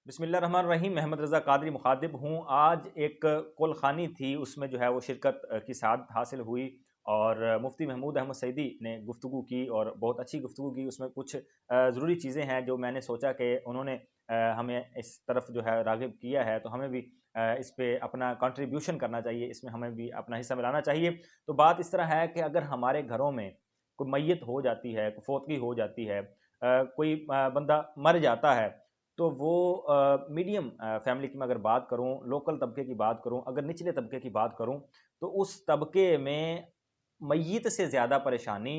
بسم اللہ الرحمن الرحیم۔ محمد رضا قادری مخاطب ہوں۔ آج ایک کل خوانی تھی، اس میں جو ہے وہ شرکت کی سعادت حاصل ہوئی اور مفتی محمود احمد سعیدی نے گفتگو کی اور بہت اچھی گفتگو کی۔ اس میں کچھ ضروری چیزیں ہیں جو میں نے سوچا کہ انہوں نے ہمیں اس طرف جو ہے راغب کیا ہے، تو ہمیں بھی اس پہ اپنا کنٹریبیوشن کرنا چاہیے، اس میں ہمیں بھی اپنا حصہ ملانا چاہیے۔ تو بات اس طرح ہے کہ اگر ہمارے گھروں میں کوئی میت ہو جاتی ہے، کوئی فوتگی ہو جاتی ہے، کوئی بندہ مر جاتا ہے، تو وہ میڈیم فیملی کی میں اگر بات کروں، لوکل طبقے کی بات کروں، اگر نچلے طبقے کی بات کروں، تو اس طبقے میں میت سے زیادہ پریشانی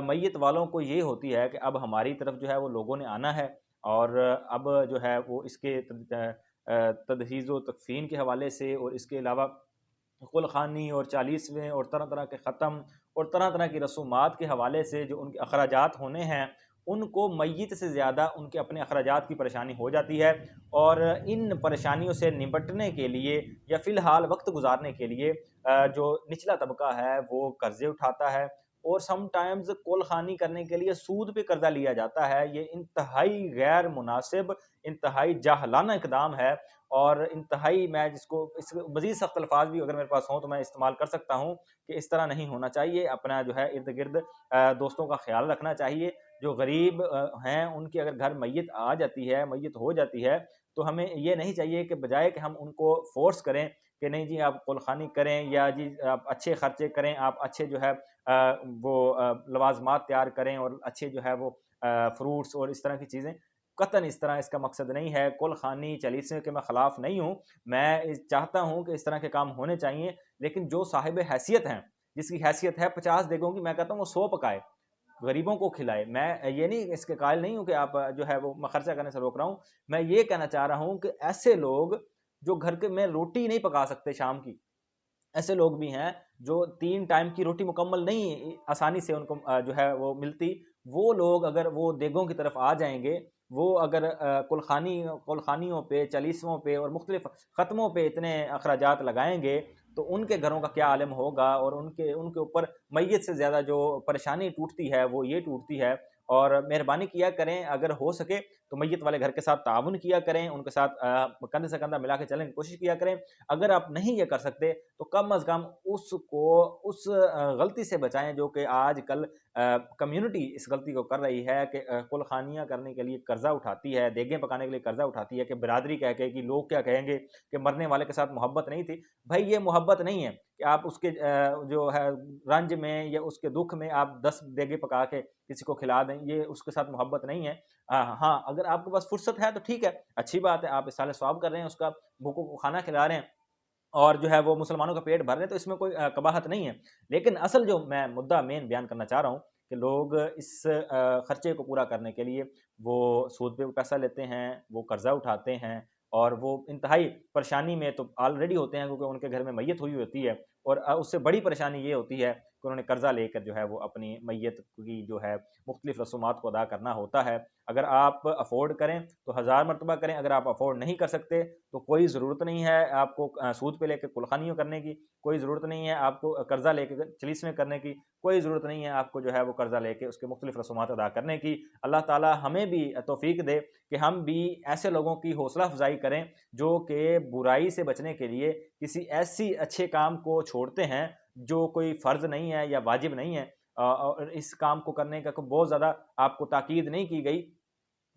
میت والوں کو یہ ہوتی ہے کہ اب ہماری طرف جو ہے وہ لوگوں نے آنا ہے، اور اب جو ہے وہ اس کے تجہیز و تکفین کے حوالے سے، اور اس کے علاوہ کل خوانی اور چالیسویں اور طرح طرح کے ختم اور طرح طرح کی رسومات کے حوالے سے جو ان کے اخراجات ہونے ہیں، ان کو میت سے زیادہ ان کے اپنے اخراجات کی پریشانی ہو جاتی ہے۔ اور ان پریشانیوں سے نمٹنے کے لیے یا فی الحال وقت گزارنے کے لیے جو نچلا طبقہ ہے وہ قرضے اٹھاتا ہے، اور سم ٹائمز کل خوانی کرنے کے لیے سود پہ قرضہ لیا جاتا ہے۔ یہ انتہائی غیر مناسب، انتہائی جاہلانہ اقدام ہے، اور انتہائی میں جس کو اس مزید سخت الفاظ بھی اگر میرے پاس ہوں تو میں استعمال کر سکتا ہوں کہ اس طرح نہیں ہونا چاہیے۔ اپنا جو ہے ارد گرد دوستوں کا خیال رکھنا چاہیے۔ جو غریب ہیں ان کی اگر گھر میت آ جاتی ہے، میت ہو جاتی ہے، تو ہمیں یہ نہیں چاہیے کہ بجائے کہ ہم ان کو فورس کریں کہ نہیں جی آپ کل خوانی کریں، یا جی آپ اچھے خرچے کریں، آپ اچھے جو ہے وہ لوازمات تیار کریں، اور اچھے جو ہے وہ فروٹس اور اس طرح کی چیزیں، قطعاً اس طرح اس کا مقصد نہیں ہے۔ کل خوانی چالیسویں کے میں خلاف نہیں ہوں، میں چاہتا ہوں کہ اس طرح کے کام ہونے چاہیے، لیکن جو صاحب حیثیت ہیں، جس کی حیثیت ہے 50 دیگوں کی، میں کہتا ہوں وہ 100 پکائے، غریبوں کو کھلائے۔ میں یہ نہیں اس کے قائل نہیں ہوں کہ آپ جو ہے وہ میں خرچہ کرنے سے روک رہا ہوں، میں یہ کہنا چاہ رہا ہوں کہ ایسے لوگ جو گھر کے میں روٹی نہیں پکا سکتے شام کی، ایسے لوگ بھی ہیں جو 3 ٹائم کی روٹی مکمل نہیں آسانی سے ان کو جو ہے وہ ملتی، وہ لوگ اگر وہ دیگوں کی طرف آ جائیں گے، وہ اگر کل خوانیوں پہ، چالیسووں پہ اور مختلف ختموں پہ اتنے اخراجات لگائیں گے، تو ان کے گھروں کا کیا عالم ہوگا، اور ان کے اوپر میت سے زیادہ جو پریشانی ٹوٹتی ہے وہ یہ ٹوٹتی ہے۔ اور مہربانی کیا کریں، اگر ہو سکے تو میت والے گھر کے ساتھ تعاون کیا کریں، ان کے ساتھ کندھے سے کندھا ملا کے چلنے کی کوشش کیا کریں۔ اگر آپ نہیں یہ کر سکتے تو کم از کم اس کو اس غلطی سے بچائیں جو کہ آج کل کمیونٹی اس غلطی کو کر رہی ہے کہ کل خوانیاں کرنے کے لیے قرضہ اٹھاتی ہے، دیگیں پکانے کے لیے قرضہ اٹھاتی ہے، کہ برادری کہہ کے کہ لوگ کیا کہیں گے کہ مرنے والے کے ساتھ محبت نہیں تھی۔ بھائی یہ محبت نہیں ہے کہ آپ اس کے جو ہے رنج میں یا اس کے دکھ میں آپ 10 دیگیں پکا کے کسی کو کھلا دیں، یہ اس کے ساتھ محبت نہیں ہے۔ ہاں اگر آپ کے پاس فرصت ہے تو ٹھیک ہے، اچھی بات ہے، آپ اصالہ ثواب کر رہے ہیں، اس کا بھوکوں کو کھانا کھلا رہے ہیں، اور جو ہے وہ مسلمانوں کا پیٹ بھر رہے ہیں، تو اس میں کوئی قباحت نہیں ہے۔ لیکن اصل جو میں مدعا مین بیان کرنا چاہ رہا ہوں کہ لوگ اس خرچے کو پورا کرنے کے لیے وہ سود پہ پیسہ لیتے ہیں، وہ قرضہ اٹھاتے ہیں، اور وہ انتہائی پریشانی میں تو آلریڈی ہوتے ہیں کیونکہ ان کے گھر میں میت ہوئی ہوتی ہے، اور اس سے بڑی پریشانی یہ ہوتی ہے کہ انہوں نے قرضہ لے کر جو ہے وہ اپنی میت کی جو ہے مختلف رسومات کو ادا کرنا ہوتا ہے۔ اگر آپ افورڈ کریں تو 1000 مرتبہ کریں، اگر آپ افورڈ نہیں کر سکتے تو کوئی ضرورت نہیں ہے آپ کو سود پہ لے کے کل خوانیوں کرنے کی، کوئی ضرورت نہیں ہے آپ کو قرضہ لے کے چلیسویں کرنے کی، کوئی ضرورت نہیں ہے آپ کو جو ہے وہ قرضہ لے کے اس کے مختلف رسومات ادا کرنے کی۔ اللہ تعالی ہمیں بھی توفیق دے کہ ہم بھی ایسے لوگوں کی حوصلہ افزائی کریں جو کہ برائی سے بچنے کے لیے کسی ایسی اچھے کام کو چھوڑتے ہیں جو کوئی فرض نہیں ہے یا واجب نہیں ہے، اور اس کام کو کرنے کا بہت زیادہ آپ کو تاکید نہیں کی گئی۔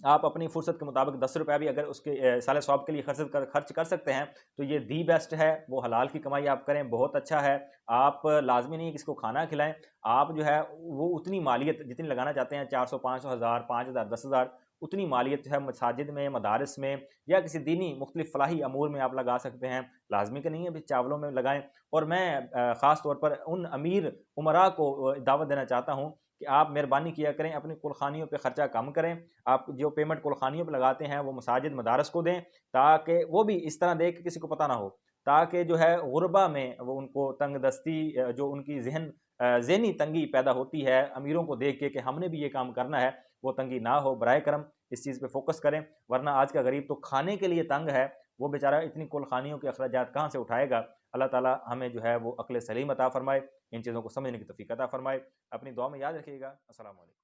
آپ اپنی فرصت کے مطابق 10 روپے بھی اگر اس کے سال ثواب کے لیے خرچ کر سکتے ہیں تو یہ دی بیسٹ ہے، وہ حلال کی کمائی آپ کریں، بہت اچھا ہے۔ آپ لازمی نہیں کسی کو کھانا کھلائیں، آپ جو ہے وہ اتنی مالیت جتنی لگانا چاہتے ہیں، 400 500 1000 5000 10,000، اتنی مالیت جو ہے مساجد میں، مدارس میں، یا کسی دینی مختلف فلاحی امور میں آپ لگا سکتے ہیں، لازمی کہ نہیں ہے بھی چاولوں میں لگائیں۔ اور میں خاص طور پر ان امیر امراء کو دعوت دینا چاہتا ہوں کہ آپ مہربانی کیا کریں، اپنی کل خوانیوں پہ خرچہ کم کریں، آپ جو پیمنٹ کل خوانیوں پہ لگاتے ہیں وہ مساجد مدارس کو دیں، تاکہ وہ بھی اس طرح دے کہ کسی کو پتہ نہ ہو، تاکہ جو ہے غربا میں وہ ان کو تنگ دستی جو ان کی ذہنی تنگی پیدا ہوتی ہے امیروں کو دیکھ کے کہ ہم نے بھی یہ کام کرنا ہے، وہ تنگی نہ ہو۔ برائے کرم اس چیز پہ فوکس کریں، ورنہ آج کا غریب تو کھانے کے لیے تنگ ہے، وہ بیچارہ اتنی کل خوانیوں کے اخراجات کہاں سے اٹھائے گا۔ اللہ تعالی ہمیں جو ہے وہ عقل سلیم عطا فرمائے، ان چیزوں کو سمجھنے کی توفیق عطا فرمائے۔ اپنی دعا میں یاد رکھیے گا۔ السلام علیکم۔